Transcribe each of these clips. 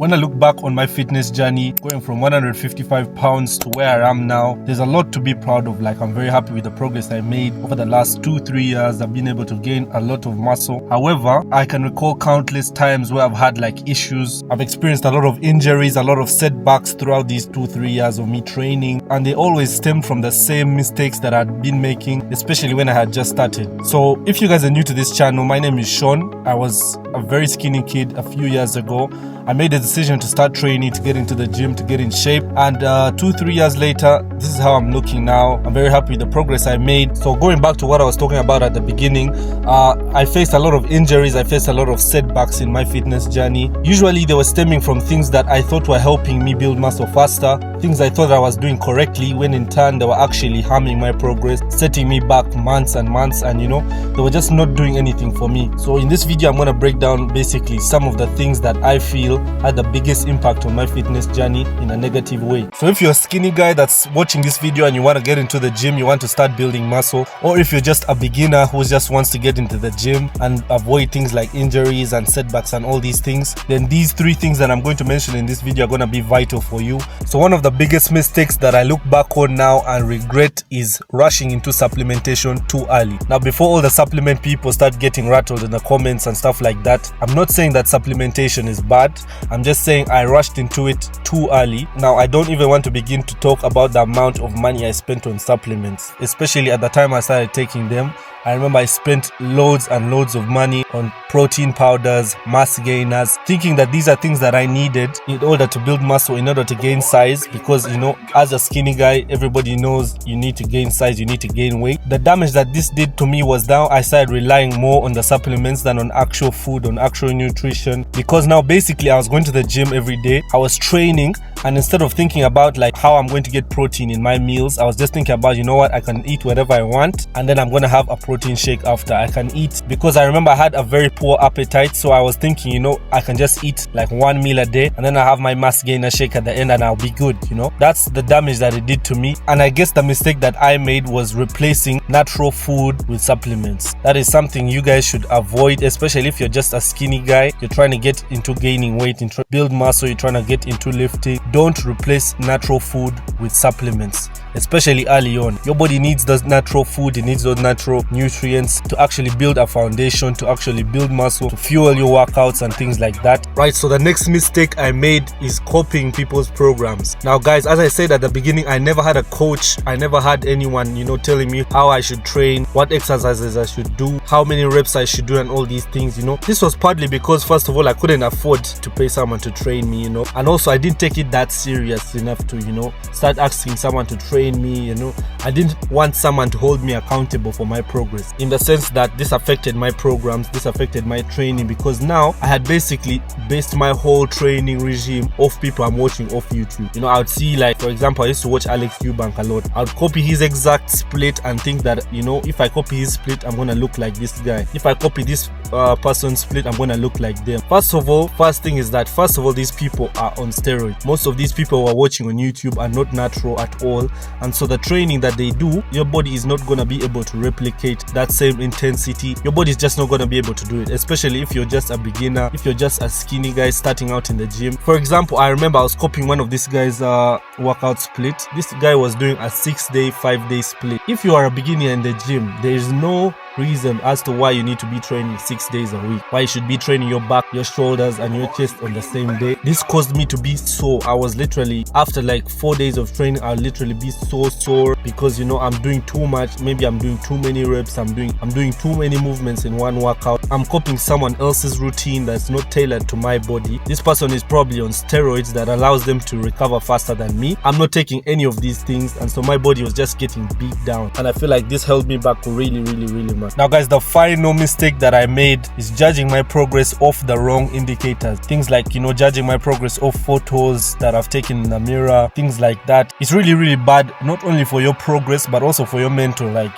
When I look back on my fitness journey, going from 155 pounds to where I am now, there's a lot to be proud of. Like, I'm very happy with the progress I made over the last 2-3 years. I've been able to gain a lot of muscle. However, I can recall countless times where I've had like issues. I've experienced a lot of injuries, a lot of setbacks throughout these 2-3 years of me training, and they always stemmed from the same mistakes that I'd been making, especially when I had just started. So if you guys are new to this channel, my name is Sean. I was a very skinny kid a few years ago. I made a decision to start training, to get into the gym, to get in shape, and 2-3 years later, this is how I'm looking now. I'm very happy with the progress I made. So going back to what I was talking about at the beginning, I faced a lot of injuries, I faced a lot of setbacks in my fitness journey. Usually they were stemming from things that I thought were helping me build muscle faster, things I thought I was doing correctly, when in turn they were actually harming my progress, setting me back months and months, and they were just not doing anything for me. So in this video, I'm going to break down basically some of the things that I feel had the biggest impact on my fitness journey in a negative way. So if you're a skinny guy that's watching this video and you want to get into the gym, you want to start building muscle, or if you're just a beginner who just wants to get into the gym and avoid things like injuries and setbacks and all these things, then these 3 things that I'm going to mention in this video are going to be vital for you. So one of the biggest mistakes that I look back on now and regret is rushing into supplementation too early. Now, before all the supplement people start getting rattled in the comments and stuff like that, I'm not saying that supplementation is bad. I'm just saying I rushed into it too early. Now, I don't even want to begin to talk about the amount of money I spent on supplements, especially at the time I started taking them. I remember I spent loads and loads of money on protein powders, mass gainers, thinking that these are things that I needed in order to build muscle, in order to gain size, because as a skinny guy, everybody knows you need to gain size, you need to gain weight. The damage that this did to me was now I started relying more on the supplements than on actual food, on actual nutrition, because now basically I was going to the gym every day, I was training, and instead of thinking about like how I'm going to get protein in my meals, I was just thinking about, I can eat whatever I want, and then I'm going to have a protein shake after. I can eat, because I remember I had a very poor appetite, so I was thinking, I can just eat like 1 meal a day, and then I have my mass gainer shake at the end and I'll be good. That's the damage that it did to me. And I guess the mistake that I made was replacing natural food with supplements. That is something you guys should avoid, especially if you're just a skinny guy, you're trying to get into gaining weight, into build muscle, you're trying to get into lifting. Don't replace natural food with supplements, especially early on. Your body needs those natural food, it needs those natural nutrients to actually build a foundation, to actually build muscle, to fuel your workouts and things like that. Right, so the next mistake I made is copying people's programs. Now guys, as I said at the beginning, I never had a coach, I never had anyone, telling me how I should train, what exercises I should do, how many reps I should do, and all these things. This was partly because, first of all, I couldn't afford to pay someone to train me, and also I didn't take it that serious enough to, start asking someone to train me. I didn't want someone to hold me accountable for my progress, in the sense that this affected my programs, this affected my training, because now I had basically based my whole training regime off people I'm watching off YouTube. I would see, like, for example, I used to watch Alex Eubank a lot. I would copy his exact split and think that, if I copy his split, I'm gonna look like this guy. If I copy this person's split, I'm gonna look like them. First of all, these people are on steroids. Most of these people who are watching on YouTube are not natural at all, and so the training that they do, your body is not gonna be able to replicate that same intensity. Your body is just not gonna be able to do it, especially if you're just a beginner, if you're just a skinny guy starting out in the gym. For example, I remember I was copying one of this guy's workout split. This guy was doing a 6-day, 5-day split. If you are a beginner in the gym, there is no reason as to why you need to be training 6 days a week, why you should be training your back, your shoulders, and your chest on the same day. This caused me to be sore. I was literally, after like 4 days of training, I'll literally be so sore, because I'm doing too much. Maybe I'm doing too many reps, I'm doing too many movements in one workout. I'm copying someone else's routine that's not tailored to my body. This person is probably on steroids that allows them to recover faster than me. I'm not taking any of these things, and so my body was just getting beat down, and I feel like this held me back really much. Now guys, the final mistake that I made is judging my progress off the wrong indicators. Things like, judging my progress off photos that I've taken in the mirror, things like that. It's really bad, not only for your progress, but also for your mental. Like,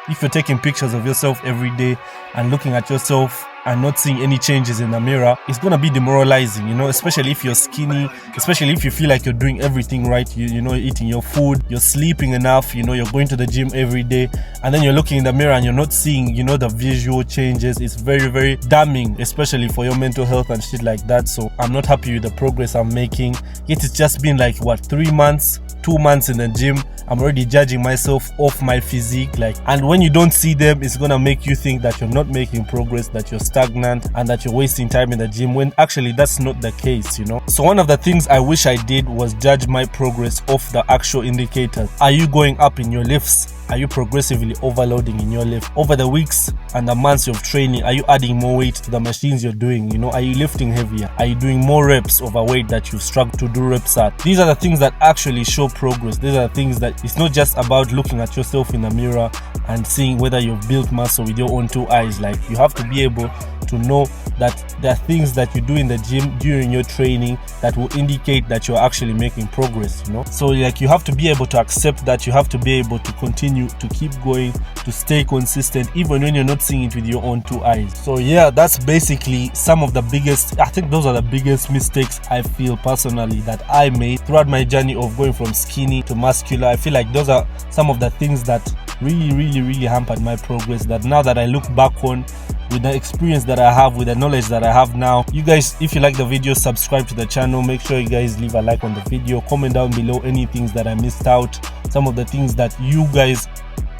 if you're taking pictures of yourself every day and looking at yourself and not seeing any changes in the mirror, it's gonna be demoralizing, you know, especially if you're skinny, especially if you feel like you're doing everything right, you know, eating your food, you're sleeping enough, you know, you're going to the gym every day, and then you're looking in the mirror and you're not seeing, you know, the visual changes. It's very, very damning, especially for your mental health and shit like that. So I'm not happy with the progress I'm making. Yet it's just been like, what, 3 months, 2 months in the gym. I'm already judging myself off my physique, like, and when you don't see them, it's gonna make you think that you're not making progress, that you're stagnant, and that you're wasting time in the gym, when actually that's not the case, you know. So one of the things I wish I did was judge my progress off the actual indicators. Are you going up in your lifts? Are you progressively overloading in your lift? Over the weeks and the months of training, are you adding more weight to the machines you're doing? You know, are you lifting heavier? Are you doing more reps of a weight that you've struggled to do reps at? These are the things that actually show progress. These are the things that it's not just about looking at yourself in the mirror and seeing whether you've built muscle with your own 2 eyes. Like, you have to be able to know that there are things that you do in the gym during your training that will indicate that you're actually making progress, you know. So like, you have to be able to accept that. You have to be able to continue to keep going, to stay consistent even when you're not seeing it with your own 2 eyes. So yeah, that's basically some of the biggest, I think those are the biggest mistakes I feel personally that I made throughout my journey of going from skinny to muscular. I feel like those are some of the things that really hampered my progress, that now that I look back on, with the experience that I have, with the knowledge that I have now. You guys, if you like the video, subscribe to the channel. Make sure you guys leave a like on the video. Comment down below any things that I missed out, some of the things that you guys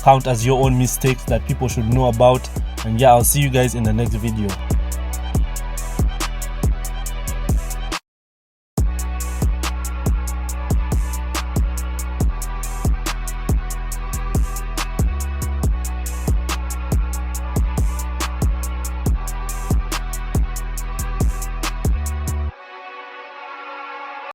count as your own mistakes that people should know about. And yeah, I'll see you guys in the next video.